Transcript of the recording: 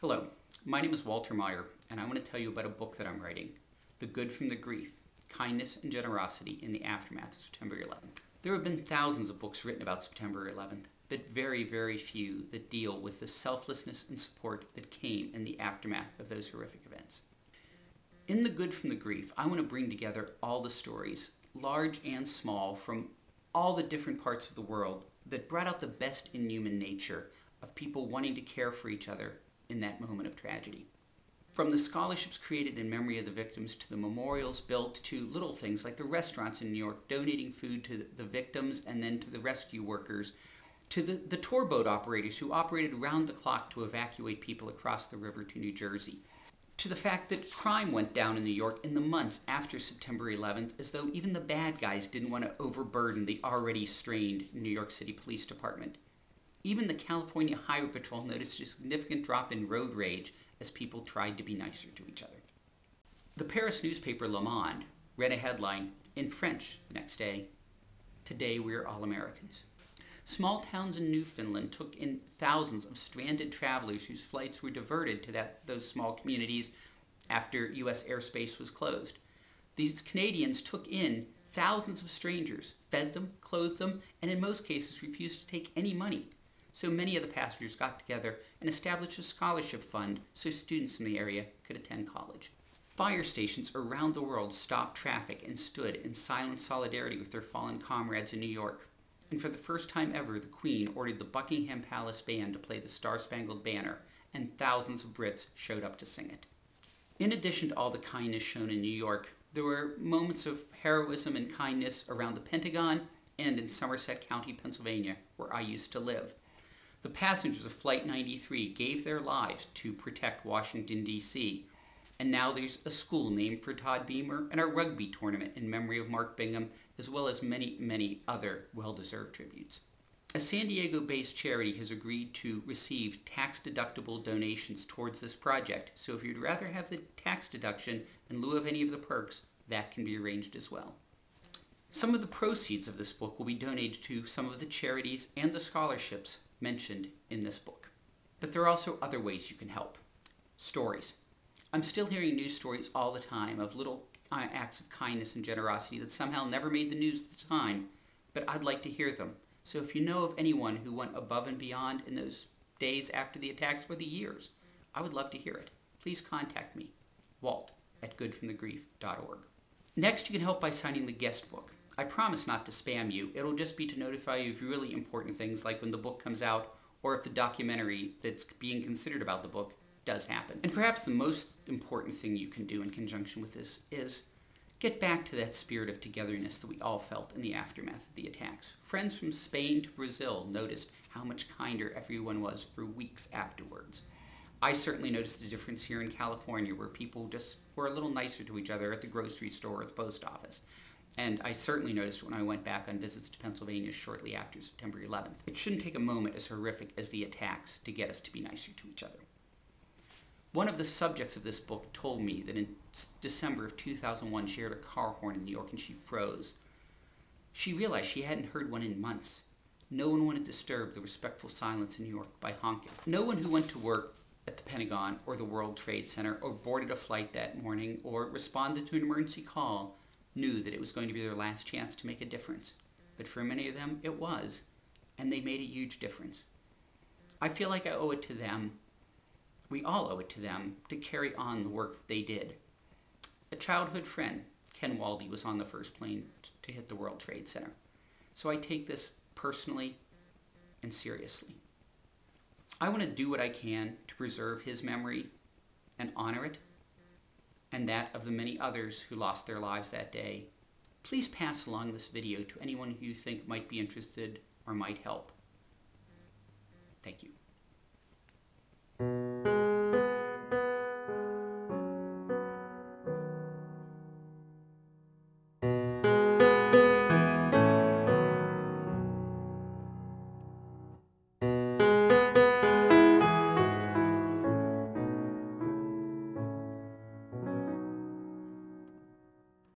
Hello, my name is Walter Meyer, and I want to tell you about a book that I'm writing, The Good from the Grief, Kindness and Generosity in the Aftermath of September 11th. There have been thousands of books written about September 11th, but very, very few that deal with the selflessness and support that came in the aftermath of those horrific events. In The Good from the Grief, I want to bring together all the stories, large and small, from all the different parts of the world that brought out the best in human nature of people wanting to care for each other in that moment of tragedy. From the scholarships created in memory of the victims to the memorials built to little things like the restaurants in New York donating food to the victims and then to the rescue workers, to the tour boat operators who operated round the clock to evacuate people across the river to New Jersey, to the fact that crime went down in New York in the months after September 11th as though even the bad guys didn't want to overburden the already strained New York City Police Department. Even the California Highway Patrol noticed a significant drop in road rage as people tried to be nicer to each other. The Paris newspaper Le Monde read a headline in French the next day, "Today we are all Americans." Small towns in Newfoundland took in thousands of stranded travelers whose flights were diverted to those small communities after U.S. airspace was closed. These Canadians took in thousands of strangers, fed them, clothed them, and in most cases refused to take any money. So many of the passengers got together and established a scholarship fund so students in the area could attend college. Fire stations around the world stopped traffic and stood in silent solidarity with their fallen comrades in New York. And for the first time ever, the Queen ordered the Buckingham Palace Band to play the Star-Spangled Banner, and thousands of Brits showed up to sing it. In addition to all the kindness shown in New York, there were moments of heroism and kindness around the Pentagon and in Somerset County, Pennsylvania, where I used to live. The passengers of Flight 93 gave their lives to protect Washington, D.C., and now there's a school named for Todd Beamer and a rugby tournament in memory of Mark Bingham, as well as many, many other well-deserved tributes. A San Diego-based charity has agreed to receive tax-deductible donations towards this project, so if you'd rather have the tax deduction in lieu of any of the perks, that can be arranged as well. Some of the proceeds of this book will be donated to some of the charities and the scholarships mentioned in this book. But there are also other ways you can help. Stories. I'm still hearing news stories all the time of little acts of kindness and generosity that somehow never made the news at the time, but I'd like to hear them. So if you know of anyone who went above and beyond in those days after the attacks or the years, I would love to hear it. Please contact me, walt@goodfromthegrief.org. Next, you can help by signing the guest book. I promise not to spam you. It'll just be to notify you of really important things like when the book comes out or if the documentary that's being considered about the book does happen. And perhaps the most important thing you can do in conjunction with this is get back to that spirit of togetherness that we all felt in the aftermath of the attacks. Friends from Spain to Brazil noticed how much kinder everyone was for weeks afterwards. I certainly noticed a difference here in California where people just were a little nicer to each other at the grocery store or at the post office. And I certainly noticed when I went back on visits to Pennsylvania shortly after September 11th. It shouldn't take a moment as horrific as the attacks to get us to be nicer to each other. One of the subjects of this book told me that in December of 2001 she heard a car horn in New York and she froze. She realized she hadn't heard one in months. No one wanted to disturb the respectful silence in New York by honking. No one who went to work at the Pentagon or the World Trade Center or boarded a flight that morning or responded to an emergency call knew that it was going to be their last chance to make a difference. But for many of them, it was, and they made a huge difference. I feel like I owe it to them, we all owe it to them, to carry on the work that they did. A childhood friend, Ken Waldy, was on the first plane to hit the World Trade Center. So I take this personally and seriously. I want to do what I can to preserve his memory and honor it, and that of the many others who lost their lives that day. Please pass along this video to anyone who you think might be interested or might help. Thank you.